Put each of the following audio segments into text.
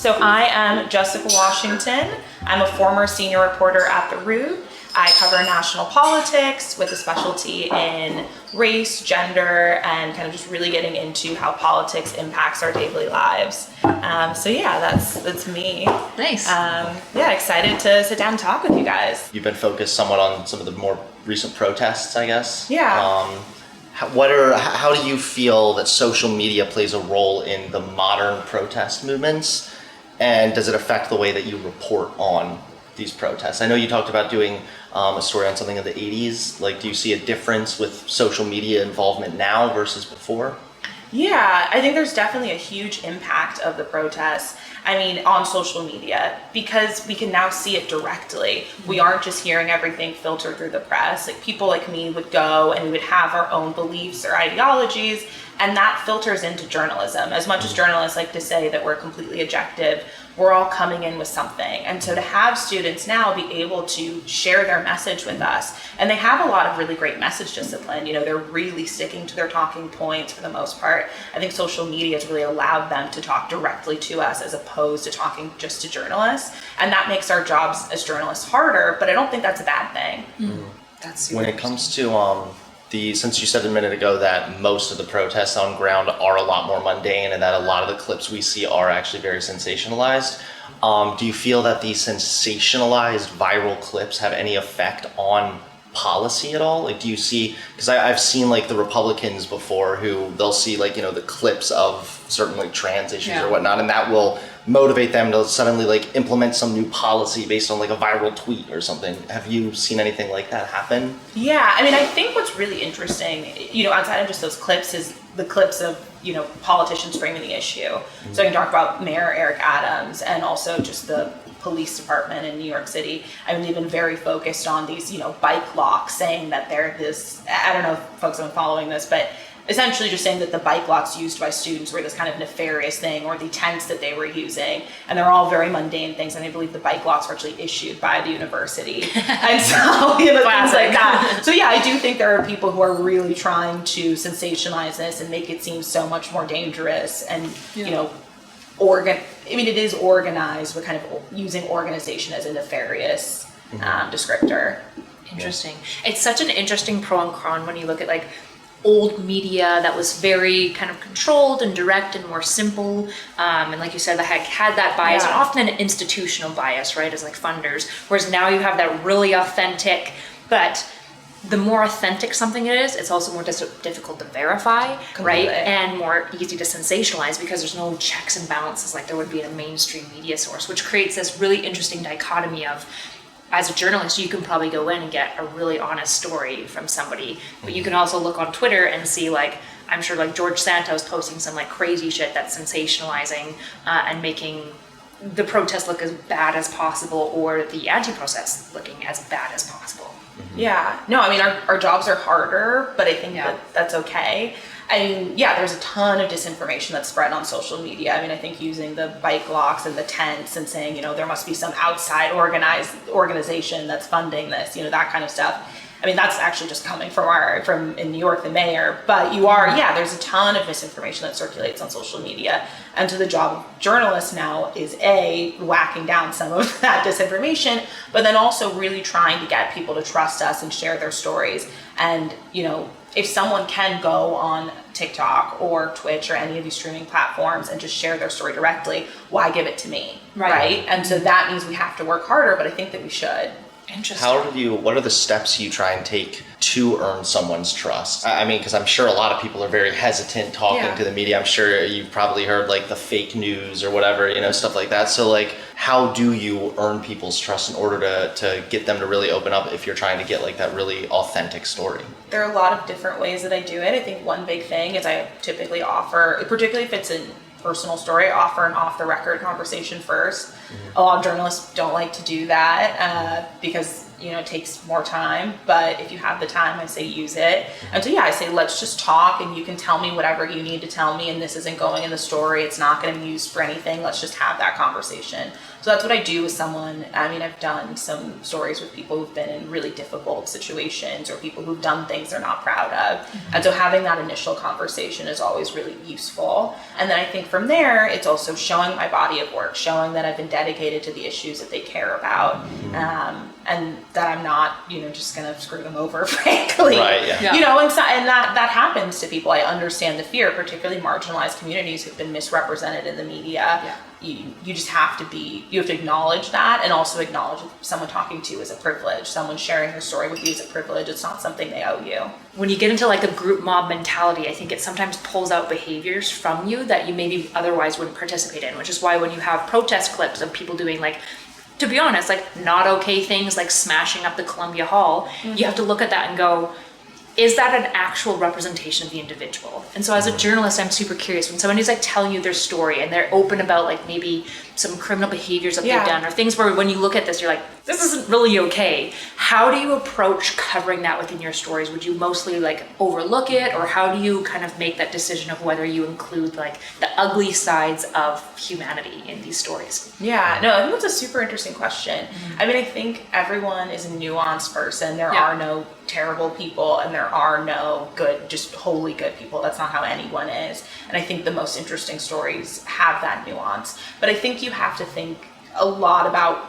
So I am Jessica Washington. I'm a former senior reporter at The Root. I cover national politics with a specialty in race, gender, and kind of just really getting into how politics impacts our daily lives. So yeah, that's me. Nice. Yeah, excited to sit down and talk with you guys. You've been focused somewhat on some of the more recent protests, I guess. Yeah. How do you feel that social media plays a role in the modern protest movements? And does it affect the way that you report on these protests? I know you talked about doing a story on something in the 80s. Like, do you see a difference with social media involvement now versus before? Yeah, I think there's definitely a huge impact of the protests. I mean, on social media, because we can now see it directly. We aren't just hearing everything filtered through the press. Like, people like me would go and we would have our own beliefs or ideologies, and that filters into journalism. As much as journalists like to say that we're completely objective, we're all coming in with something. And so to have students now be able to share their message with us, and they have a lot of really great message discipline, you know, they're really sticking to their talking points for the most part. I think social media has really allowed them to talk directly to us as opposed to talking just to journalists. And that makes our jobs as journalists harder, but I don't think that's a bad thing. Mm-hmm. That's when it comes to since you said a minute ago that most of the protests on ground are a lot more mundane and that a lot of the clips we see are actually very sensationalized, do you feel that these sensationalized viral clips have any effect on policy at all? Like, do you see, because I've seen like the Republicans before who they'll see like, you know, the clips of certain like trans issues or whatnot, and that will motivate them to suddenly like implement some new policy based on like a viral tweet or something. Have you seen anything like that happen? Yeah, I mean, I think what's really interesting, you know, outside of just those clips is the clips of, you know, politicians framing the issue. Mm-hmm. So I can talk about Mayor Eric Adams and also just the police department in New York City. I mean, they've been very focused on these, you know, bike locks, saying that they're this, I don't know if folks have been following this, but essentially just saying that the bike locks used by students were this kind of nefarious thing, or the tents that they were using, and they're all very mundane things, and I believe the bike locks were actually issued by the university. And so, you know, things like that. So yeah, I do think there are people who are really trying to sensationalize this and make it seem so much more dangerous and, you know, it is organized, but kind of using organization as a nefarious descriptor. Interesting. It's such an interesting pro and con when you look at like old media that was very kind of controlled and direct and more simple, and like you said, that had that bias, and often an institutional bias, right, as like funders, whereas now you have that really authentic, but the more authentic something is, it's also more difficult to verify, right, and more easy to sensationalize because there's no checks and balances like there would be in a mainstream media source, which creates this really interesting dichotomy of, as a journalist, you can probably go in and get a really honest story from somebody, but you can also look on Twitter and see, like, I'm sure like George Santos posting some like crazy shit that's sensationalizing and making the protest look as bad as possible, or the anti-protest looking as bad as possible. Mm-hmm. Yeah, no, I mean, our jobs are harder, but I think that's okay. I mean, yeah, there's a ton of disinformation that's spread on social media. I mean, I think using the bike locks and the tents and saying, you know, there must be some outside organization that's funding this, you know, that kind of stuff. I mean, that's actually just coming from in New York, the mayor. But there's a ton of misinformation that circulates on social media. And so the job of journalists now is whacking down some of that disinformation, but then also really trying to get people to trust us and share their stories. And, you know, if someone can go on TikTok or Twitch or any of these streaming platforms and just share their story directly, why give it to me, right? And so that means we have to work harder, but I think that we should. Interesting. What are the steps you try and take to earn someone's trust? I mean, because I'm sure a lot of people are very hesitant talking to the media. I'm sure you've probably heard like the fake news or whatever, you know, stuff like that. So like, how do you earn people's trust in order to get them to really open up if you're trying to get like that really authentic story? There are a lot of different ways that I do it. I think one big thing is I typically offer, particularly if it's a personal story, I offer an off-the-record conversation first. Mm-hmm. A lot of journalists don't like to do that because it takes more time, but if you have the time, I say use it. And so yeah, I say let's just talk, and you can tell me whatever you need to tell me, and this isn't going in the story, it's not going to be used for anything, let's just have that conversation. So that's what I do with someone. I mean, I've done some stories with people who've been in really difficult situations, or people who've done things they're not proud of. And so having that initial conversation is always really useful. And then I think from there, it's also showing my body of work, showing that I've been dedicated to the issues that they care about, and that I'm not, just gonna screw them over, frankly. Right, yeah. And that happens to people. I understand the fear, particularly marginalized communities who've been misrepresented in the media. Yeah. You just have to acknowledge that, and also acknowledge someone talking to you is a privilege. Someone sharing their story with you is a privilege. It's not something they owe you. When you get into like a group mob mentality, I think it sometimes pulls out behaviors from you that you maybe otherwise wouldn't participate in, which is why when you have protest clips of people doing, like, to be honest, like not okay things like smashing up the Columbia Hall, you have to look at that and go, is that an actual representation of the individual? And so as a journalist, I'm super curious when somebody's like telling you their story and they're open about like maybe some criminal behaviors that they've done, or things where when you look at this, you're like, this isn't really okay. How do you approach covering that within your stories? Would you mostly like overlook it, or how do you kind of make that decision of whether you include like the ugly sides of humanity in these stories? Yeah, no, I think that's a super interesting question. I mean, I think everyone is a nuanced person. There are no terrible people, and there are no good, just wholly good people. That's not how anyone is. And I think the most interesting stories have that nuance. But I think you have to think a lot about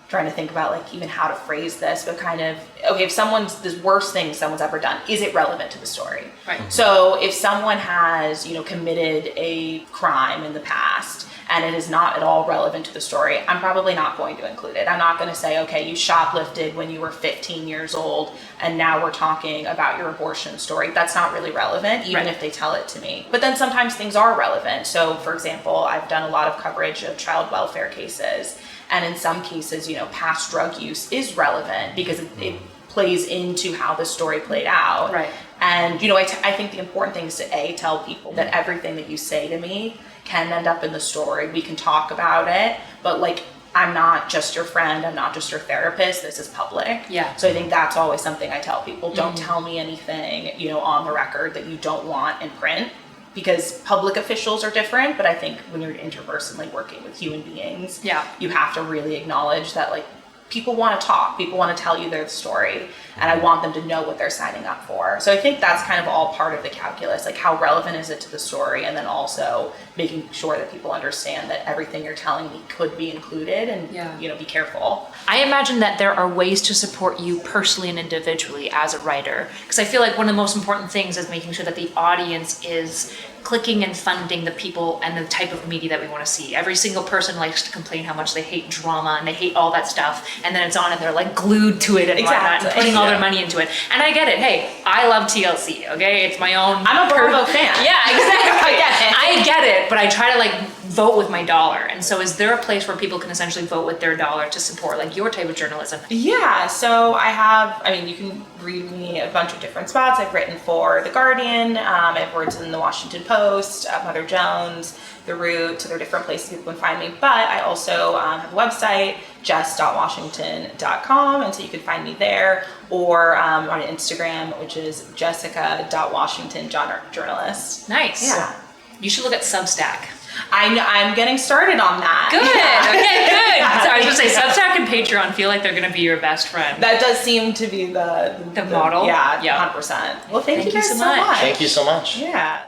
trying to think about like even how to phrase this, but kind of, okay, if the worst thing someone's ever done, is it relevant to the story? Right. So if someone has, committed a crime in the past and it is not at all relevant to the story, I'm probably not going to include it. I'm not going to say, okay, you shoplifted when you were 15 years old and now we're talking about your abortion story. That's not really relevant, even if they tell it to me. But then sometimes things are relevant. So for example, I've done a lot of coverage of child welfare cases. And in some cases, past drug use is relevant because it plays into how the story played out. Right. And, I think the important thing is to tell people that everything that you say to me can end up in the story. We can talk about it, but like, I'm not just your friend. I'm not just your therapist. This is public. Yeah. So I think that's always something I tell people. Don't tell me anything, on the record that you don't want in print. Because public officials are different, but I think when you're interpersonally working with human beings, you have to really acknowledge that like people want to talk, people want to tell you their story, and I want them to know what they're signing up for. So I think that's kind of all part of the calculus, like how relevant is it to the story, and then also making sure that people understand that everything you're telling me could be included, and be careful. I imagine that there are ways to support you personally and individually as a writer, because I feel like one of the most important things is making sure that the audience is clicking and funding the people and the type of media that we want to see. Every single person likes to complain how much they hate drama and they hate all that stuff, and then it's on and they're like glued to it and whatnot, and putting all their money into it. And I get it. Hey, I love TLC, okay? It's my own... I'm a Bravo fan. Yeah, exactly. I get it, but I try to like vote with my dollar. And so is there a place where people can essentially vote with their dollar to support like your type of journalism? Yeah, so you can read me a bunch of different spots. I've written for The Guardian, I've written in The Washington Post, Mother Jones, The Root, so there are different places people can find me. But I also have a website, jess.washington.com, and so you can find me there, or on Instagram, which is jessica.washingtonjournalist. Nice. Yeah. You should look at Substack. I'm getting started on that. Good. Okay, good. So I was going to say Substack and Patreon feel like they're going to be your best friend. That does seem to be the model. Yeah, yeah, 100%. Well, thank you guys so much. Thank you so much. Yeah.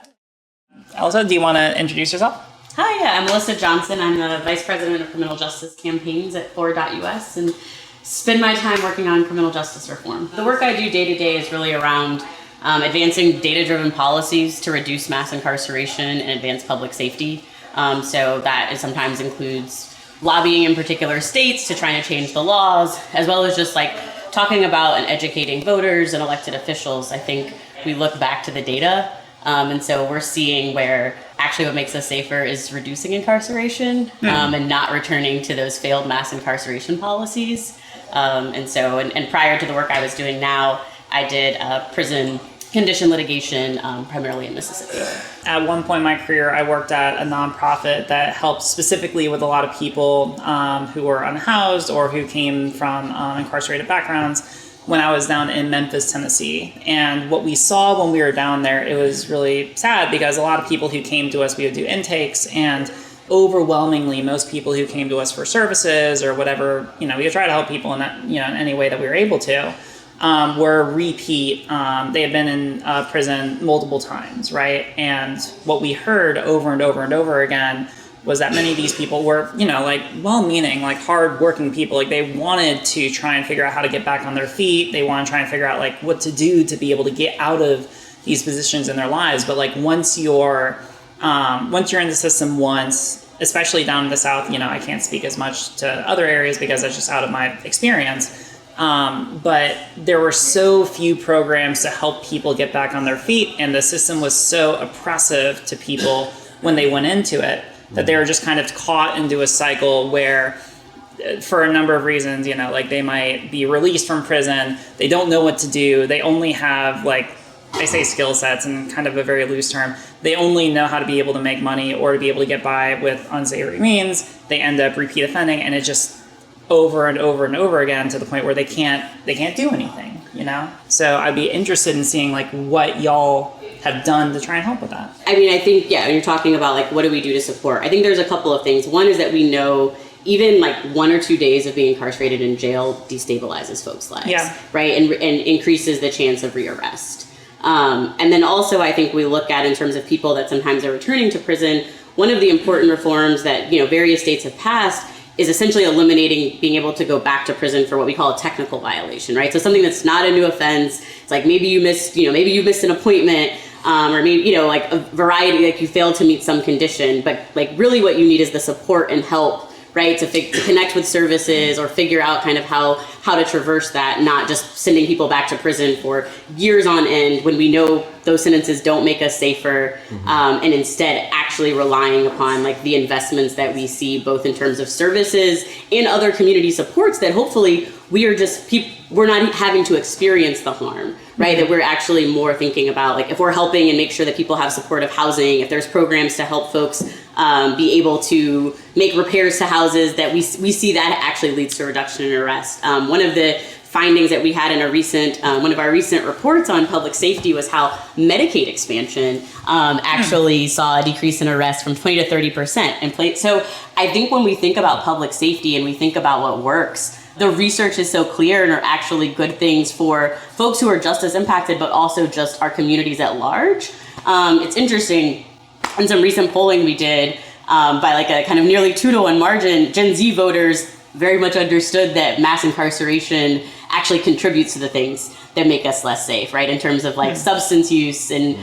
Elissa, do you want to introduce yourself? Hi, I'm Elissa Johnson. I'm the Vice President of Criminal Justice Campaigns at Ford.us and spend my time working on criminal justice reform. The work I do day to day is really around advancing data-driven policies to reduce mass incarceration and advance public safety. So that sometimes includes lobbying in particular states to try to change the laws, as well as just like talking about and educating voters and elected officials. I think we look back to the data, and so we're seeing where actually what makes us safer is reducing incarceration and not returning to those failed mass incarceration policies. And prior to the work I was doing now, I did prison condition litigation, primarily in Mississippi. At one point in my career, I worked at a nonprofit that helped specifically with a lot of people who were unhoused or who came from incarcerated backgrounds when I was down in Memphis, Tennessee. And what we saw when we were down there, it was really sad because a lot of people who came to us, we would do intakes, and overwhelmingly most people who came to us for services or whatever, we would try to help people in that, in any way that we were able to, were repeat. They had been in prison multiple times, right? And what we heard over and over and over again was that many of these people were, well-meaning, hard-working people. They wanted to try and figure out how to get back on their feet. They want to try and figure out, what to do to be able to get out of these positions in their lives. But, once you're in the system once, especially down in the South, I can't speak as much to other areas because that's just out of my experience. But there were so few programs to help people get back on their feet, and the system was so oppressive to people when they went into it, that they were just kind of caught into a cycle where, for a number of reasons, they might be released from prison, they don't know what to do, they only have, I say skill sets in kind of a very loose term, they only know how to be able to make money or to be able to get by with unsavory means, they end up repeat offending, and it just over and over and over again to the point where they can't do anything, So I'd be interested in seeing what y'all have done to try and help with that. I think, when you're talking about what do we do to support, I think there's a couple of things. One is that we know even 1 or 2 days of being incarcerated in jail destabilizes folks' lives, right? And increases the chance of rearrest. And then also I think we look at, in terms of people that sometimes are returning to prison, one of the important reforms that, various states have passed is essentially eliminating being able to go back to prison for what we call a technical violation, right? So something that's not a new offense. It's maybe you missed an appointment, or maybe, a variety, you failed to meet some condition, but really what you need is the support and help, right? To connect with services or figure out kind of how to traverse that, not just sending people back to prison for years on end when we know those sentences don't make us safer, and instead actually relying upon the investments that we see both in terms of services and other community supports that hopefully we're not having to experience the harm, right? That we're actually more thinking about if we're helping and make sure that people have supportive housing, if there's programs to help folks be able to make repairs to houses, that we see that actually leads to a reduction in arrest. One of the findings that we had in one of our recent reports on public safety was how Medicaid expansion actually saw a decrease in arrests from 20 to 30%. So I think when we think about public safety and we think about what works, the research is so clear and are actually good things for folks who are just as impacted, but also just our communities at large. It's interesting, in some recent polling we did, by a kind of nearly 2-to-1 margin, Gen Z voters very much understood that mass incarceration actually contributes to the things that make us less safe, right? In terms of substance use and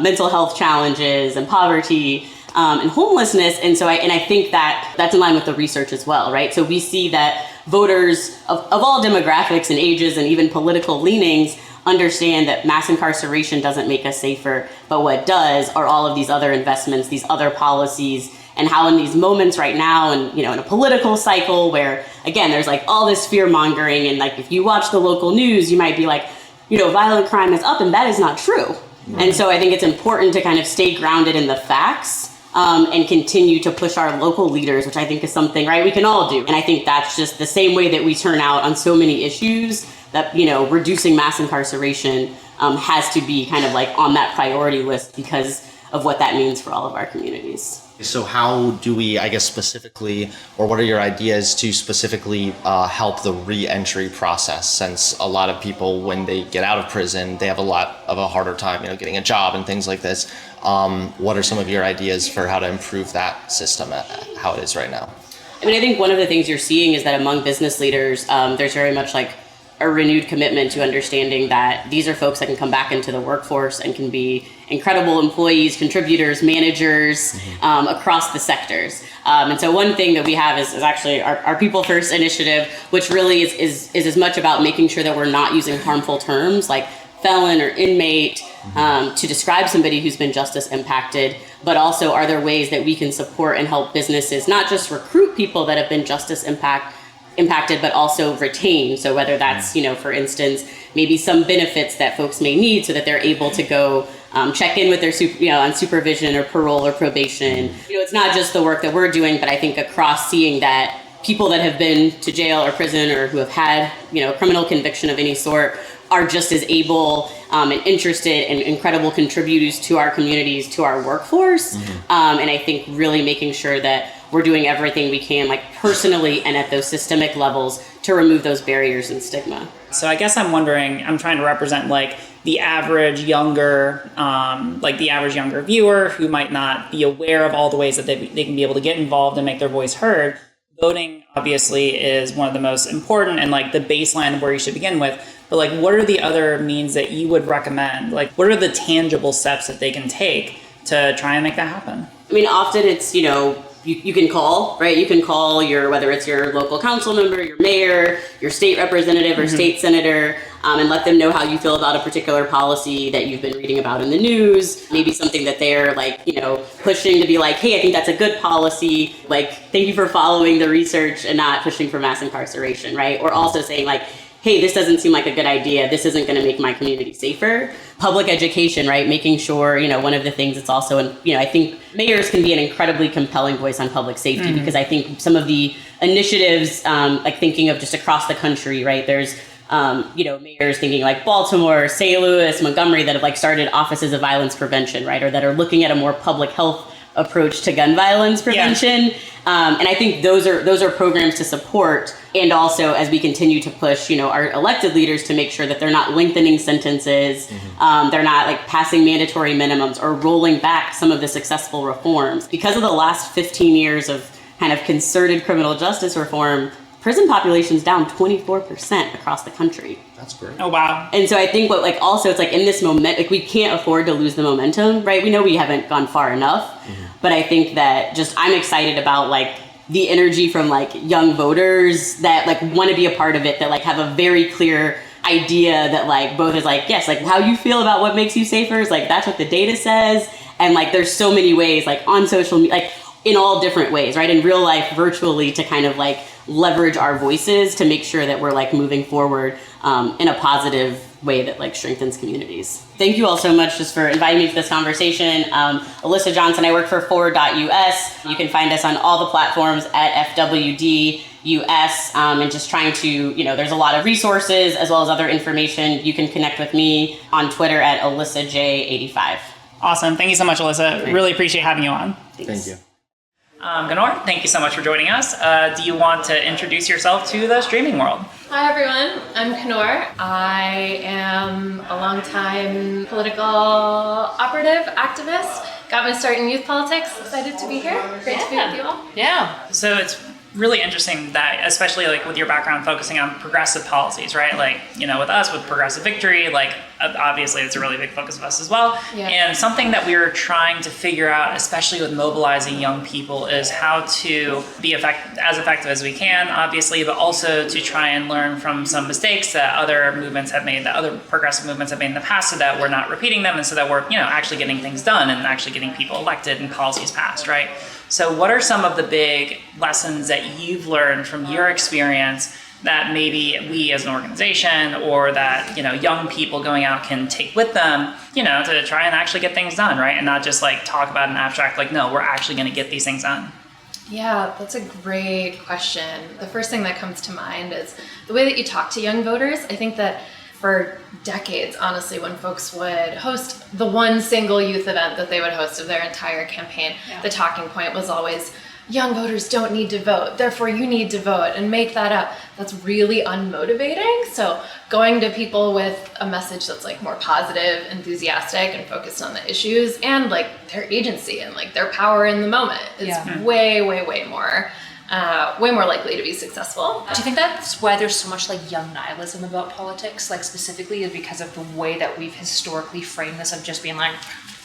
mental health challenges and poverty and homelessness. And so I think that's in line with the research as well, right? So we see that voters of all demographics and ages and even political leanings understand that mass incarceration doesn't make us safer, but what does are all of these other investments, these other policies, and how in these moments right now, and in a political cycle where, again, there's all this fear mongering, and if you watch the local news, you might be violent crime is up, and that is not true. Right. And so I think it's important to kind of stay grounded in the facts, and continue to push our local leaders, which I think is something, right, we can all do. And I think that's just the same way that we turn out on so many issues, that, reducing mass incarceration has to be kind of on that priority list because of what that means for all of our communities. So how do we, I guess, specifically, or what are your ideas to specifically help the re-entry process? Since a lot of people, when they get out of prison, they have a lot of a harder time, getting a job and things like this. What are some of your ideas for how to improve that system, how it is right now? I think one of the things you're seeing is that among business leaders, there's very much a renewed commitment to understanding that these are folks that can come back into the workforce and can be incredible employees, contributors, managers, across the sectors. And so one thing that we have is actually our People First initiative, which really is as much about making sure that we're not using harmful terms like felon or inmate to describe somebody who's been justice impacted, but also are there ways that we can support and help businesses not just recruit people that have been justice impacted, but also retain. So whether that's, for instance, maybe some benefits that folks may need so that they're able to go check in with their on supervision or parole or probation. It's not just the work that we're doing, but I think across seeing that people that have been to jail or prison or who have had, criminal conviction of any sort are just as able and interested and incredible contributors to our communities, to our workforce. And I think really making sure that we're doing everything we can, like personally and at those systemic levels, to remove those barriers and stigma. So I guess I'm wondering, I'm trying to represent like the average younger viewer who might not be aware of all the ways that they can be able to get involved and make their voice heard. Voting obviously is one of the most important and like the baseline of where you should begin with. But like, what are the other means that you would recommend? Like, what are the tangible steps that they can take to try and make that happen? I mean, often it's, you can call, right? You can call whether it's your local council member, your mayor, your state representative or state senator, and let them know how you feel about a particular policy that you've been reading about in the news. Maybe something that they're pushing to be like, hey, I think that's a good policy. Like, thank you for following the research and not pushing for mass incarceration, right? Or also saying like, hey, this doesn't seem like a good idea. This isn't going to make my community safer. Public education, right? Making sure, one of the things that's also, I think mayors can be an incredibly compelling voice on public safety because I think some of the initiatives, like thinking of just across the country, right? There's, mayors thinking like Baltimore, St. Louis, Montgomery that have started offices of violence prevention, right? Or that are looking at a more public health approach to gun violence prevention. Yeah. And I think those are programs to support. And also as we continue to push, our elected leaders to make sure that they're not lengthening sentences, they're not passing mandatory minimums or rolling back some of the successful reforms. Because of the last 15 years of kind of concerted criminal justice reform, prison population's down 24% across the country. That's great. Oh, wow. And so I think also it's in this moment, we can't afford to lose the momentum, right? We know we haven't gone far enough, but I think that I'm excited about the energy from young voters that want to be a part of it, that have a very clear idea that both is yes, how you feel about what makes you safer is that's what the data says. And there's so many ways on social media, in all different ways, right? In real life, virtually, to kind of leverage our voices to make sure that we're moving forward in a positive way that strengthens communities. Thank you all so much just for inviting me to this conversation. Elissa Johnson, I work for Forward.us. You can find us on all the platforms at FWD-US, and just trying to, there's a lot of resources as well as other information. You can connect with me on Twitter at ElissaJ85. Awesome. Thank you so much, Elissa. Great. Really appreciate having you on. Thanks. Thank you. Kunoor, thank you so much for joining us. Do you want to introduce yourself to the streaming world? Hi everyone, I'm Kunoor. I am a longtime political operative, activist. Got my start in youth politics. Excited to be here. Great to be with you all. Yeah. So it's really interesting that, especially with your background focusing on progressive policies, right? With us, with Progressive Victory, obviously it's a really big focus of us as well. Yeah. And something that we were trying to figure out, especially with mobilizing young people, is how to be as effective as we can, obviously, but also to try and learn from some mistakes that other movements have made, that other progressive movements have made in the past, so that we're not repeating them and so that we're, actually getting things done and actually getting people elected and policies passed, right? So what are some of the big lessons that you've learned from your experience that maybe we as an organization or that, young people going out can take with them, to try and actually get things done, right? And not just talk about an abstract, no, we're actually going to get these things done. Yeah, that's a great question. The first thing that comes to mind is the way that you talk to young voters. I think that for decades, honestly, when folks would host the one single youth event that they would host of their entire campaign, the talking point was always, young voters don't need to vote, therefore you need to vote, and make that up. That's really unmotivating. So going to people with a message that's more positive, enthusiastic, and focused on the issues and their agency and their power in the moment is way, way, way more likely to be successful. Do you think that's why there's so much young nihilism about politics? Specifically is because of the way that we've historically framed this of just being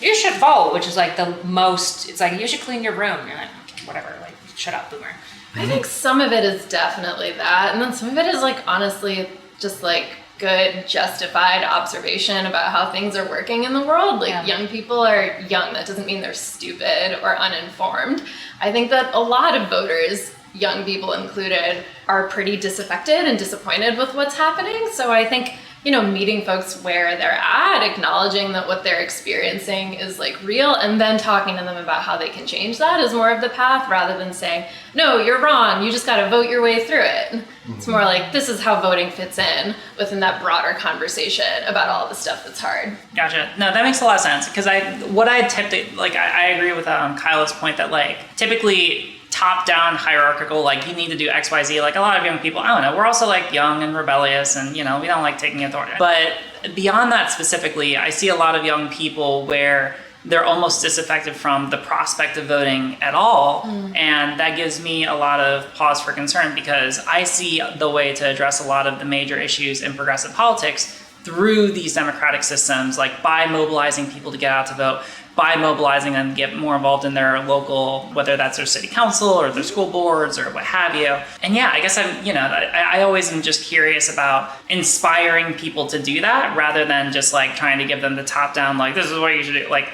you should vote, which is the most, it's you should clean your room. You're whatever, shut up, boomer. I think some of it is definitely that. And then some of it is honestly, just good justified observation about how things are working in the world. Young people are young. That doesn't mean they're stupid or uninformed. I think that a lot of voters, young people included, are pretty disaffected and disappointed with what's happening. So I think meeting folks where they're at, acknowledging that what they're experiencing is like real, and then talking to them about how they can change that is more of the path, rather than saying, no, you're wrong, you just got to vote your way through it. It's more like, this is how voting fits in within that broader conversation about all the stuff that's hard. Gotcha. No, that makes a lot of sense, because I agree with Kyla's point that like typically top-down hierarchical, like you need to do X, Y, Z. Like a lot of young people, I don't know, we're also like young and rebellious, and we don't like taking authority. But beyond that specifically, I see a lot of young people where they're almost disaffected from the prospect of voting at all. And that gives me a lot of pause for concern, because I see the way to address a lot of the major issues in progressive politics through these democratic systems, like by mobilizing people to get out to vote, by mobilizing them to get more involved in their local, whether that's their city council or their school boards or what have you. And yeah, I guess I always am just curious about inspiring people to do that, rather than just like trying to give them the top down, like, this is what you should do. Like,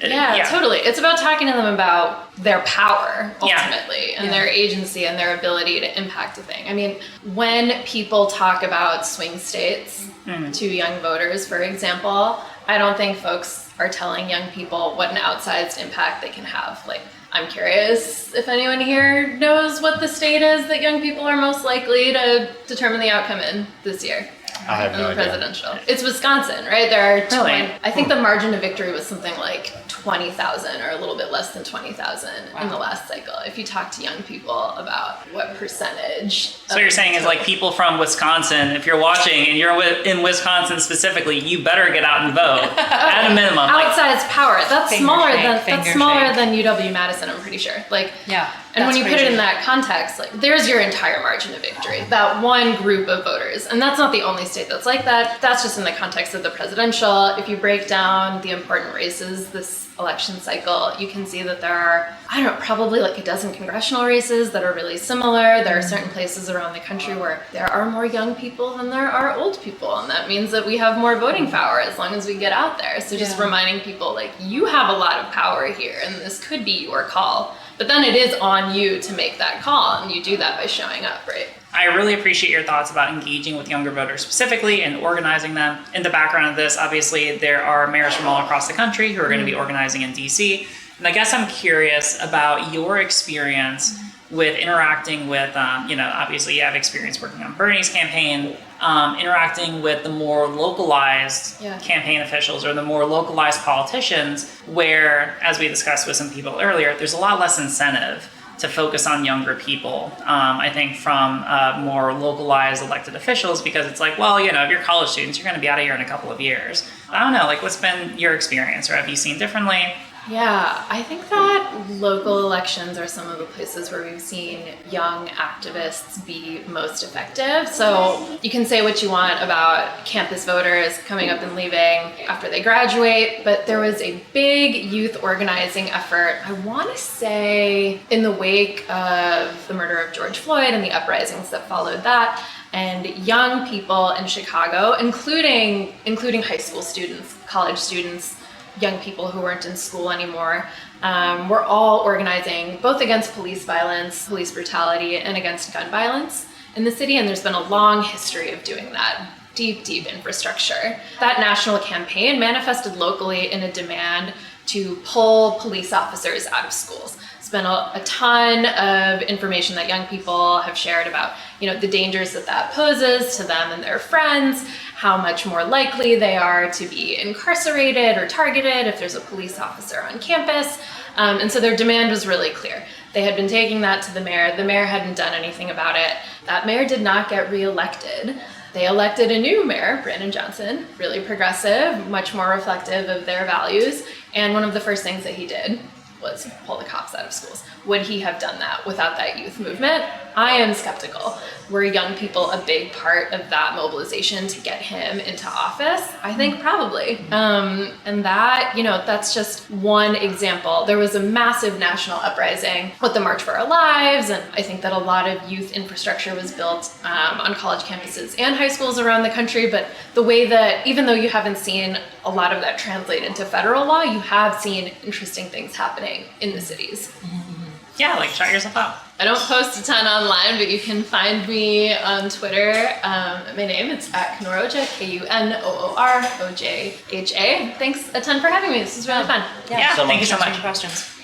yeah, totally. It's about talking to them about their power, ultimately, and their agency and their ability to impact a thing. I mean, when people talk about swing states to young voters, for example, I don't think folks are telling young people what an outsized impact they can have. Like, I'm curious if anyone here knows what the state is that young people are most likely to determine the outcome in this year. I have no idea. Presidential. It's Wisconsin, right? There are Really? I think the margin of victory was something like 20,000 or a little bit less than 20,000 in the last cycle. If you talk to young people about what percentage. So what you're saying is like people from Wisconsin, if you're watching and you're in Wisconsin specifically, you better get out and vote at a minimum. Outsized power. That's Finger smaller shake. than UW-Madison, I'm pretty sure. Like, Yeah. and when that's you put it crazy. in that context, like, there's your entire margin of victory, that one group of voters. And that's not the only state that's like that. That's just in the context of the presidential. If you break down the important races this election cycle, you can see that there are, probably like a dozen congressional races that are really similar. There are certain places around the country where there are more young people than there are old people. And that means that we have more voting power as long as we get out there. So just reminding people, like, you have a lot of power here and this could be your call. But then it is on you to make that call, and you do that by showing up, right? I really appreciate your thoughts about engaging with younger voters specifically and organizing them. In the background of this, obviously, there are mayors from all across the country who are going to be organizing in DC. And I guess I'm curious about your experience with interacting with, obviously you have experience working on Bernie's campaign, interacting with the more localized campaign officials or the more localized politicians, where, as we discussed with some people earlier, there's a lot less incentive to focus on younger people, I think, from more localized elected officials, because it's like, well, if you're college students, you're going to be out of here in a couple of years. I don't know, like, what's been your experience, or have you seen differently? Yeah, I think that local elections are some of the places where we've seen young activists be most effective. So you can say what you want about campus voters coming up and leaving after they graduate, but there was a big youth organizing effort, I want to say, in the wake of the murder of George Floyd and the uprisings that followed that. And young people in Chicago, including high school students, college students, young people who weren't in school anymore, were all organizing both against police violence, police brutality, and against gun violence in the city. And there's been a long history of doing that. Deep infrastructure. That national campaign manifested locally in a demand to pull police officers out of schools. It's been a ton of information that young people have shared about, the dangers that poses to them and their friends, how much more likely they are to be incarcerated or targeted if there's a police officer on campus. And so their demand was really clear. They had been taking that to the mayor. The mayor hadn't done anything about it. That mayor did not get reelected. They elected a new mayor, Brandon Johnson, really progressive, much more reflective of their values. And one of the first things that he did was pull the cops out of schools. Would he have done that without that youth movement? I am skeptical. Were young people a big part of that mobilization to get him into office? I think probably. And that, that's just one example. There was a massive national uprising with the March for Our Lives, and I think that a lot of youth infrastructure was built on college campuses and high schools around the country. But the way that, even though you haven't seen a lot of that translate into federal law, you have seen interesting things happening in the cities. Yeah, like, try yourself out. I don't post a ton online, but you can find me on Twitter. My name, it's at Kunoor Ojha, KUNOOROJHA. Thanks a ton for having me. This was really fun. Yeah. So Thank much. you so much for questions.